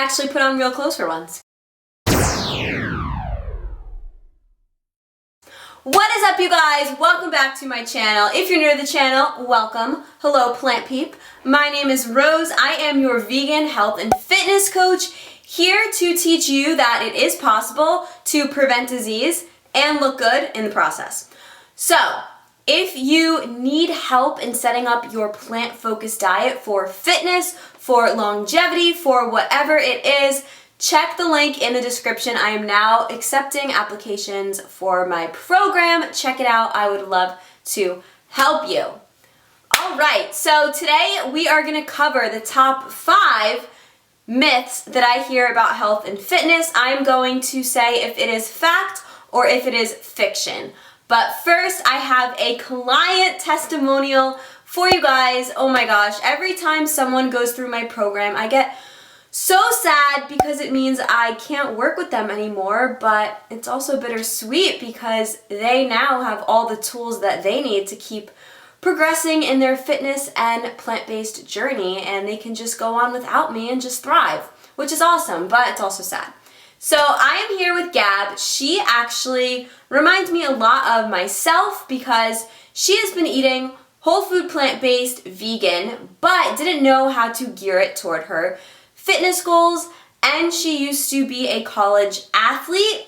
actually put on real clothes for once. What is up, you guys? Welcome back to my channel. If you're new to the channel, welcome. Hello, Plant Peep. My name is Rose. I am your vegan health and fitness coach, here to teach you that it is possible to prevent disease and look good in the process. So, if you need help in setting up your plant-focused diet for fitness, for longevity, for whatever it is, check the link in the description. I am now accepting applications for my program. Check it out. I would love to help you. All right, so today we are going to cover the top 5 myths that I hear about health and fitness. I'm going to say if it is fact or if it is fiction. But first, I have a client testimonial for you guys. Oh my gosh, every time someone goes through my program, I get so sad because it means I can't work with them anymore, but it's also bittersweet because they now have all the tools that they need to keep progressing in their fitness and plant-based journey, and they can just go on without me and just thrive, which is awesome, but it's also sad. So I am here with Gab. She actually reminds me a lot of myself because she has been eating whole food plant-based vegan, but didn't know how to gear it toward her fitness goals, and she used to be a college athlete,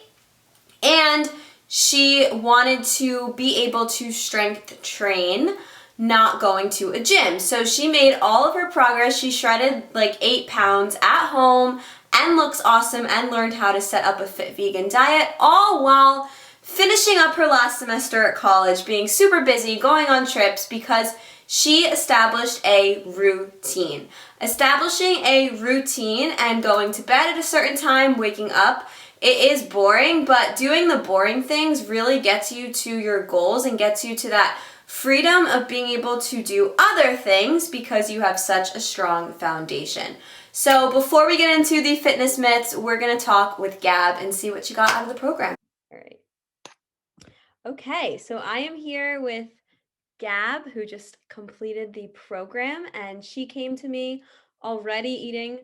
and she wanted to be able to strength train, not going to a gym. So she made all of her progress. She shredded like 8 pounds at home and looks awesome and learned how to set up a fit vegan diet, all while finishing up her last semester at college, being super busy, going on trips because she established a routine. Establishing a routine and going to bed at a certain time, waking up, it is boring, but doing the boring things really gets you to your goals and gets you to that freedom of being able to do other things because you have such a strong foundation. So before we get into the fitness myths, we're going to talk with Gab and see what she got out of the program. All right. Okay, so I am here with Gab, who just completed the program, and she came to me already eating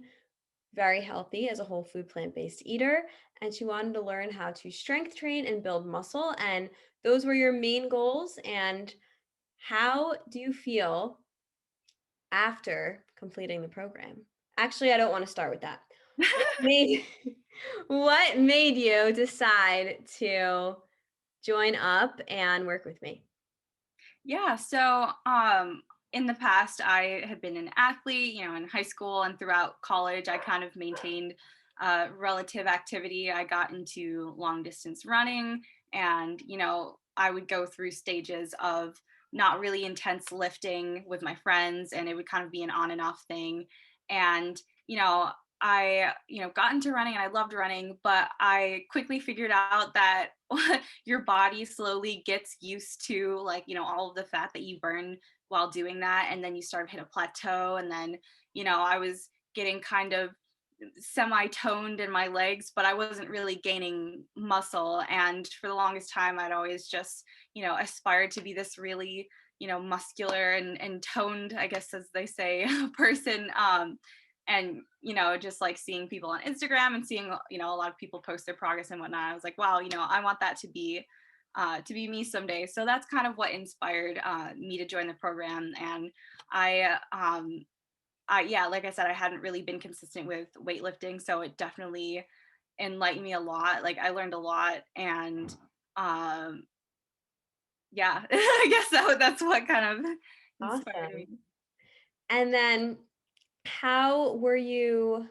very healthy as a whole food plant-based eater, and she wanted to learn how to strength train and build muscle, and those were your main goals. And how do you feel after completing the program? Actually, I don't want to start with that. What made you decide to join up and work with me? Yeah, so in the past, I had been an athlete, in high school and throughout college. I kind of maintained relative activity. I got into long distance running, and, I would go through stages of not really intense lifting with my friends, and it would kind of be an on and off thing. And, I, got into running and I loved running, but I quickly figured out that your body slowly gets used to, like, all of the fat that you burn while doing that, and then you start to hit a plateau. And then, I was getting kind of semi-toned in my legs, but I wasn't really gaining muscle. And for the longest time, I'd always just, aspired to be this really, muscular and toned, I guess, as they say, person. And, just like seeing people on Instagram and seeing, a lot of people post their progress and whatnot, I was like, wow, I want that to be me someday. So that's kind of what inspired me to join the program. And yeah, like I said, I hadn't really been consistent with weightlifting, so it definitely enlightened me a lot. Like, I learned a lot, and um, yeah, I guess that's what kind of inspired me. Awesome. And then how were you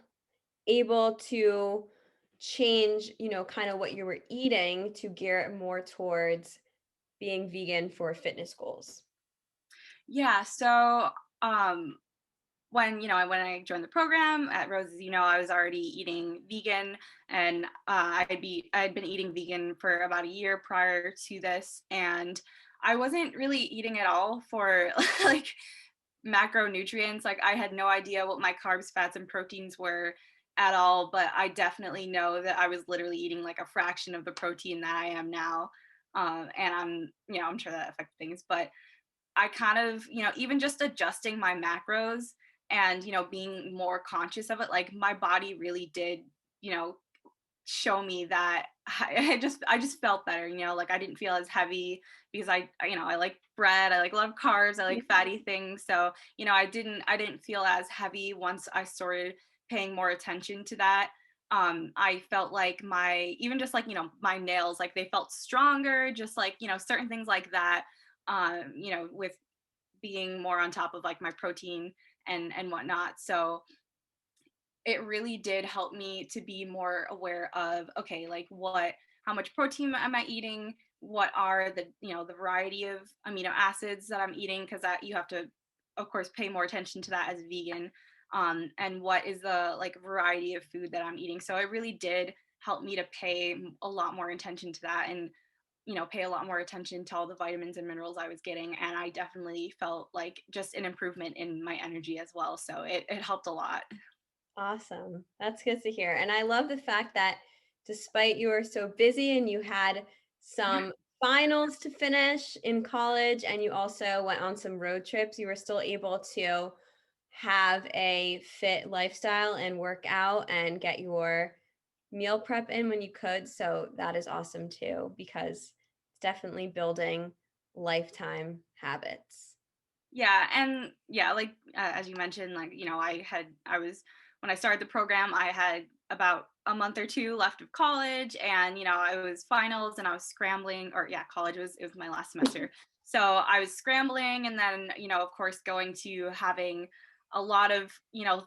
able to change, kind of what you were eating to gear it more towards being vegan for fitness goals? Yeah, so um, when I joined the program at Rose's, I was already eating vegan, and I'd been eating vegan for about a year prior to this, and I wasn't really eating at all for like macronutrients. Like, I had no idea what my carbs, fats, and proteins were at all, but I definitely know that I was literally eating like a fraction of the protein that I am now. And I'm sure that affected things, but I kind of, even just adjusting my macros and, being more conscious of it, like my body really did, show me that I just felt better, like I didn't feel as heavy because I like bread, I like love carbs, I like fatty things. So, I didn't feel as heavy once I started paying more attention to that. I felt like even just like, my nails, like they felt stronger, just like, certain things like that. With being more on top of like my protein and whatnot. So it really did help me to be more aware of, okay, like how much protein am I eating? What are the variety of amino acids that I'm eating? Because that you have to, of course, pay more attention to that as a vegan. And what is the like variety of food that I'm eating? So it really did help me to pay a lot more attention to that, and pay a lot more attention to all the vitamins and minerals I was getting. And I definitely felt like just an improvement in my energy as well. So it helped a lot. Awesome. That's good to hear. And I love the fact that despite you were so busy and you had some finals to finish in college and you also went on some road trips, you were still able to have a fit lifestyle and work out and get your meal prep in when you could. So that is awesome too, because it's definitely building lifetime habits. Yeah, and yeah, like as you mentioned, like when I started the program, I had about a month or two left of college, and I was finals and I was scrambling, or yeah, college was my last semester. So I was scrambling, and then of course going to having a lot of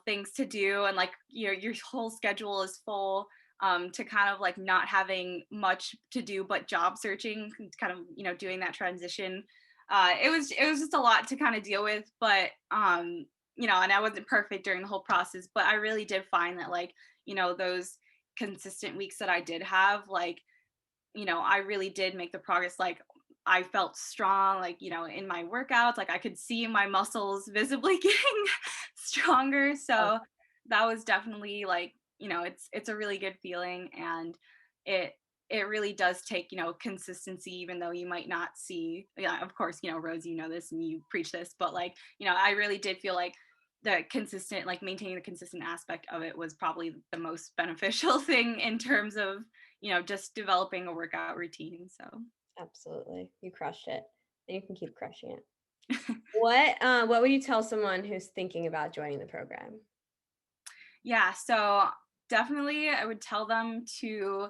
things to do, and like your whole schedule is full, to kind of like not having much to do but job searching, kind of doing that transition. It was just a lot to kind of deal with, but and I wasn't perfect during the whole process, but I really did find that like those consistent weeks that I did have, like I really did make the progress. Like I felt strong, like in my workouts, like I could see my muscles visibly getting stronger. So that was definitely like it's a really good feeling, and it it really does take consistency, even though you might not see, yeah, of course, Rose, this and you preach this, but like I really did feel like the consistent, like maintaining the consistent aspect of it was probably the most beneficial thing in terms of just developing a workout routine. So Absolutely. You crushed it. And you can keep crushing it. What would you tell someone who's thinking about joining the program? yeah, so definitely I would tell them to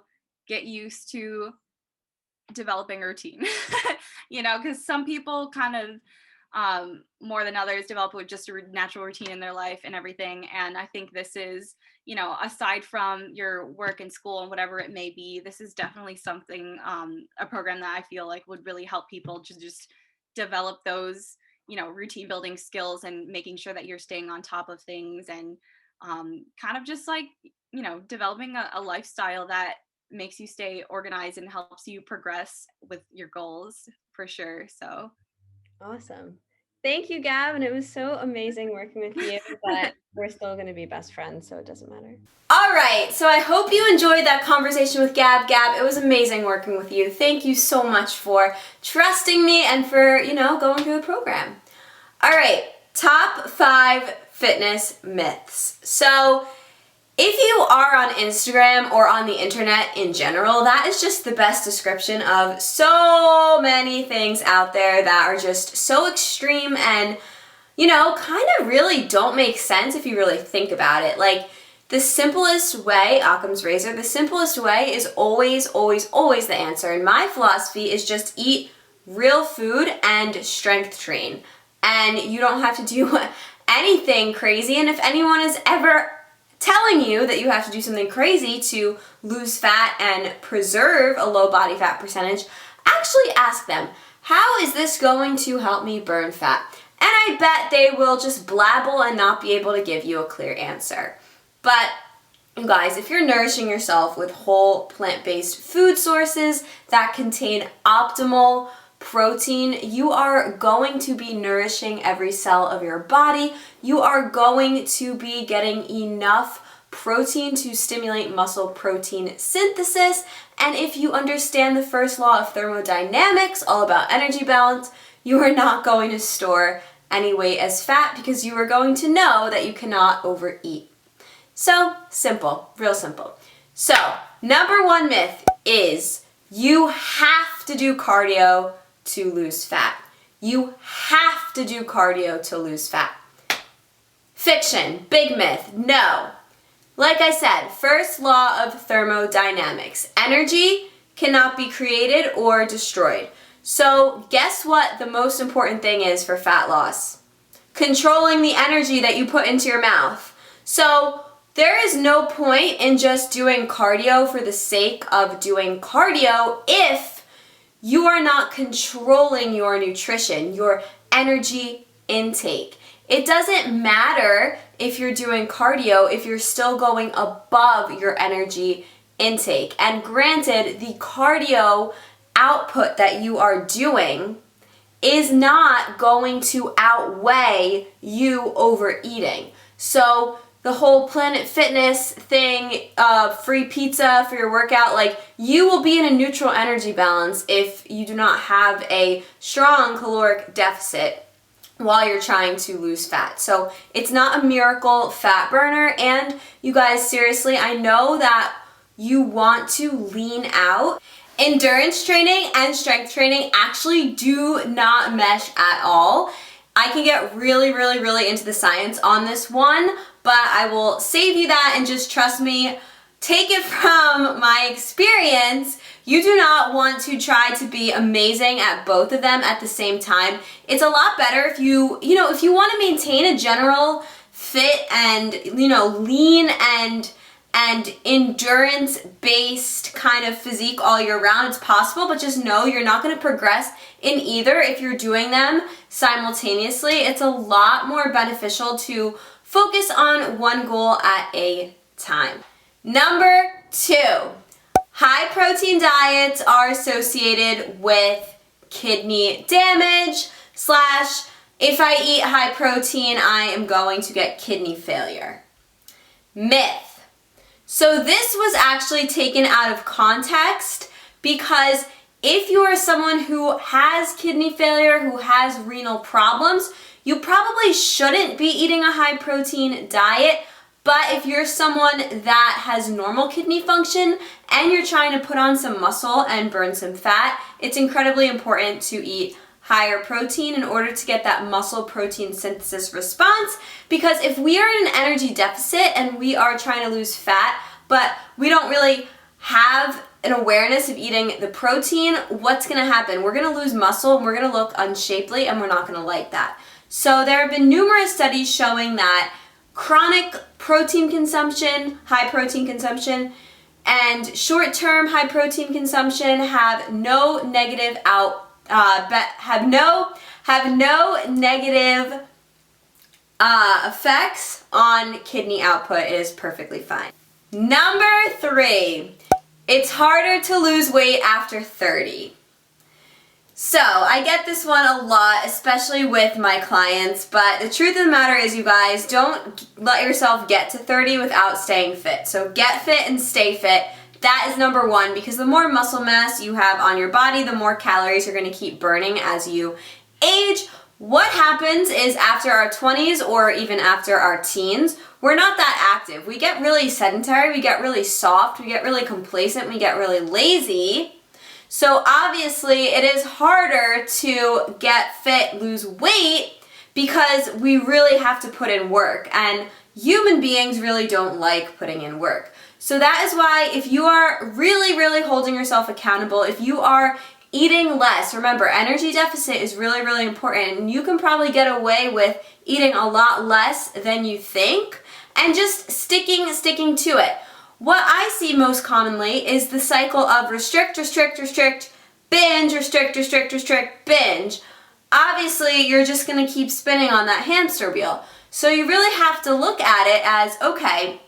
get used to developing a routine. Because some people kind of more than others develop with just a natural routine in their life and everything. And I think this is, aside from your work and school and whatever it may be, this is definitely something, a program that I feel like would really help people to just develop those, routine building skills and making sure that you're staying on top of things, and kind of just like, developing a lifestyle that makes you stay organized and helps you progress with your goals for sure. So Awesome. Thank you, Gab. And it was so amazing working with you, but we're still going to be best friends, so it doesn't matter. All right. So I hope you enjoyed that conversation with Gab. Gab, it was amazing working with you. Thank you so much for trusting me and for, going through the program. All right. Top 5 fitness myths. So if you are on Instagram or on the internet in general, that is just the best description of so many things out there that are just so extreme and, kind of really don't make sense if you really think about it. Like, the simplest way, Occam's razor, the simplest way is always, always, always the answer. And my philosophy is just eat real food and strength train. And you don't have to do anything crazy. And if anyone is ever telling you that you have to do something crazy to lose fat and preserve a low body fat percentage, actually ask them, how is this going to help me burn fat? And I bet they will just blabble and not be able to give you a clear answer. But you guys, if you're nourishing yourself with whole plant-based food sources that contain optimal protein, you are going to be nourishing every cell of your body. You are going to be getting enough protein to stimulate muscle protein synthesis. And if you understand the first law of thermodynamics, all about energy balance, you are not going to store any weight as fat because you are going to know that you cannot overeat. So, simple, real simple. So, number one myth is you have to do cardio to lose fat. You have to do cardio to lose fat. Fiction, big myth, no. Like I said, first law of thermodynamics. Energy cannot be created or destroyed. So guess what the most important thing is for fat loss? Controlling the energy that you put into your mouth. So there is no point in just doing cardio for the sake of doing cardio if you are not controlling your nutrition, your energy intake. It doesn't matter if you're doing cardio if you're still going above your energy intake. And granted, the cardio output that you are doing is not going to outweigh you overeating. So the whole Planet Fitness thing, free pizza for your workout, like you will be in a neutral energy balance if you do not have a strong caloric deficit while you're trying to lose fat. So it's not a miracle fat burner. And you guys, seriously, I know that you want to lean out. Endurance training and strength training actually do not mesh at all. I can get really into the science on this one, but I will save you that and just trust me, take it from my experience. You do not want to try to be amazing at both of them at the same time. It's a lot better if if you want to maintain a general fit and, lean and endurance-based kind of physique all year round. It's possible, but just know you're not going to progress in either if you're doing them simultaneously. It's a lot more beneficial to focus on one goal at a time. Number 2, high protein diets are associated with kidney damage / if I eat high protein, I am going to get kidney failure. Myth. So this was actually taken out of context because if you are someone who has kidney failure, who has renal problems, you probably shouldn't be eating a high protein diet. But if you're someone that has normal kidney function and you're trying to put on some muscle and burn some fat, it's incredibly important to eat higher protein in order to get that muscle protein synthesis response. Because if we are in an energy deficit and we are trying to lose fat, but we don't really have an awareness of eating the protein, what's going to happen? We're going to lose muscle and we're going to look unshapely and we're not going to like that. So there have been numerous studies showing that chronic protein consumption, high protein consumption, and short-term high protein consumption have no negative effects on kidney output. It is perfectly fine. Number 3, it's harder to lose weight after 30. So I get this one a lot, especially with my clients, but the truth of the matter is, you guys, don't let yourself get to 30 without staying fit. So get fit and stay fit. That is number 1, because the more muscle mass you have on your body, the more calories you're going to keep burning as you age. What happens is after our 20s or even after our teens, we're not that active. We get really sedentary, we get really soft, we get really complacent, we get really lazy. So obviously it is harder to get fit, lose weight, because we really have to put in work, and human beings really don't like putting in work. So that is why if you are really holding yourself accountable, if you are eating less, remember, energy deficit is really important, and you can probably get away with eating a lot less than you think and just sticking to it. What I see most commonly is the cycle of restrict, binge, restrict, binge. Obviously, you're just going to keep spinning on that hamster wheel. So you really have to look at it as, okay,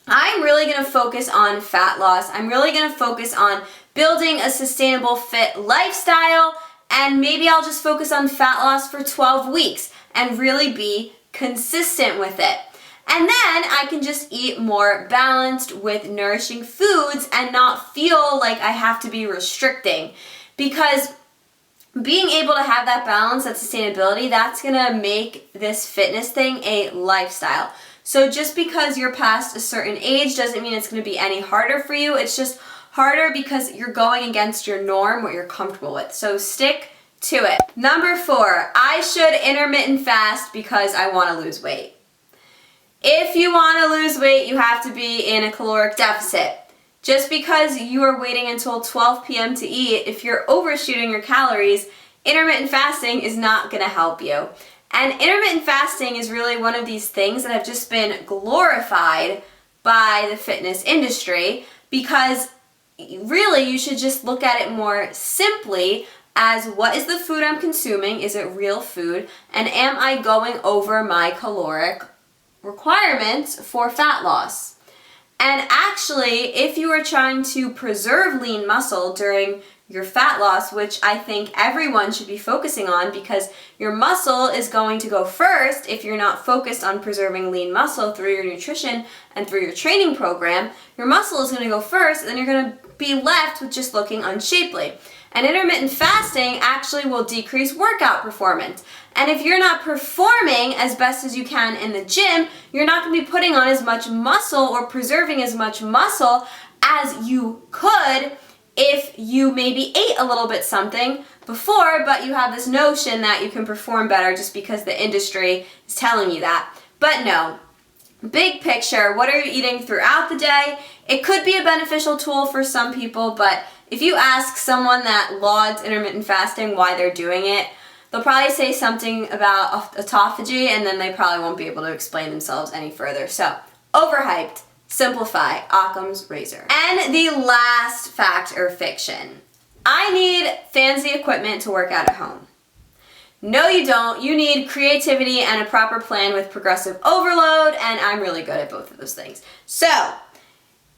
I'm really going to focus on fat loss. I'm really going to focus on building a sustainable fit lifestyle, and maybe I'll just focus on fat loss for 12 weeks and really be consistent with it. And then I can just eat more balanced with nourishing foods and not feel like I have to be restricting. Because being able to have that balance, that sustainability, that's gonna make this fitness thing a lifestyle. So just because you're past a certain age doesn't mean it's gonna be any harder for you. It's just harder because you're going against your norm, what you're comfortable with. So stick to it. Number 4, I should intermittent fast because I wanna lose weight. If you wanna lose weight, you have to be in a caloric deficit. Just because you are waiting until 12 p.m. to eat, if you're overshooting your calories, intermittent fasting is not gonna help you. And intermittent fasting is really one of these things that have just been glorified by the fitness industry, because really you should just look at it more simply as, what is the food I'm consuming? Is it real food? And am I going over my caloric requirements for fat loss? And actually, if you are trying to preserve lean muscle during your fat loss, which I think everyone should be focusing on, because your muscle is going to go first if you're not focused on preserving lean muscle through your nutrition and through your training program, your muscle is going to go first, and then you're going to be left with just looking unshapely. And intermittent fasting actually will decrease workout performance. And if you're not performing as best as you can in the gym, you're not going to be putting on as much muscle or preserving as much muscle as you could if you maybe ate a little bit something before, but you have this notion that you can perform better just because the industry is telling you that. But no. Big picture, what are you eating throughout the day? It could be a beneficial tool for some people, but if you ask someone that lauds intermittent fasting why they're doing it, they'll probably say something about autophagy, and then they probably won't be able to explain themselves any further. So, overhyped, simplify, Occam's razor. And the last fact or fiction. I need fancy equipment to work out at home. No, you don't. You need creativity and a proper plan with progressive overload, and I'm really good at both of those things. So,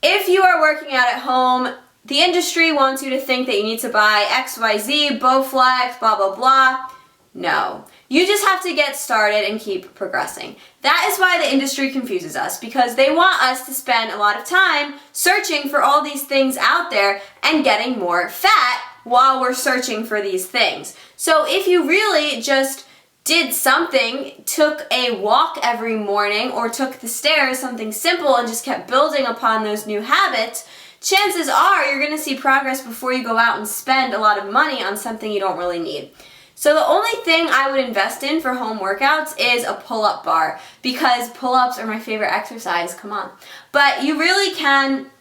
if you are working out at home, the industry wants you to think that you need to buy XYZ, Bowflex, blah, blah, blah. No. You just have to get started and keep progressing. That is why the industry confuses us, because they want us to spend a lot of time searching for all these things out there and getting more fat while we're searching for these things. So if you really just did something, took a walk every morning or took the stairs, something simple, and just kept building upon those new habits, chances are you're going to see progress before you go out and spend a lot of money on something you don't really need. So the only thing I would invest in for home workouts is a pull-up bar, because pull-ups are my favorite exercise, come on. But you really can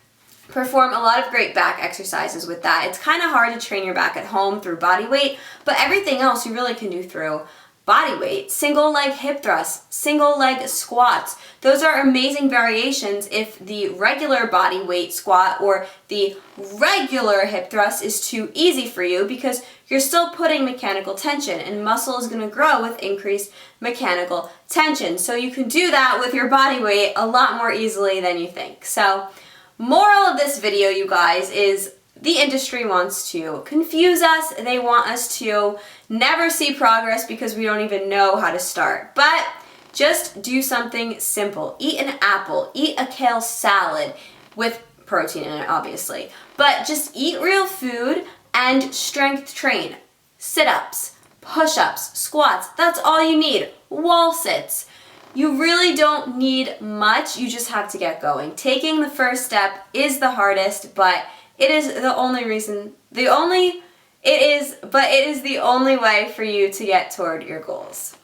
perform a lot of great back exercises with that. It's kind of hard to train your back at home through body weight, but everything else you really can do through body weight. Single leg hip thrusts, single leg squats. Those are amazing variations if the regular body weight squat or the regular hip thrust is too easy for you, because you're still putting mechanical tension, and muscle is going to grow with increased mechanical tension. So you can do that with your body weight a lot more easily than you think. So, moral of this video, you guys, is the industry wants to confuse us. They want us to never see progress because we don't even know how to start. But just do something simple. Eat an apple. Eat a kale salad with protein in it, obviously. But just eat real food and strength train. Sit-ups, push-ups, squats. That's all you need. Wall sits. You really don't need much. You just have to get going. Taking the first step is the hardest, but it is the only way for you to get toward your goals.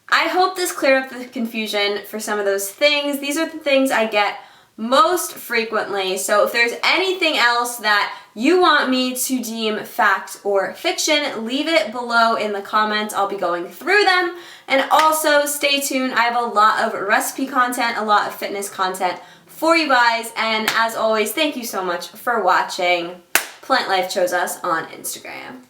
I hope this cleared up the confusion for some of those things. These are the things I get most frequently. So if there's anything else that you want me to deem fact or fiction, leave it below in the comments. I'll be going through them. And also stay tuned. I have a lot of recipe content, a lot of fitness content for you guys. And as always, thank you so much for watching. Plant Life chose us on Instagram.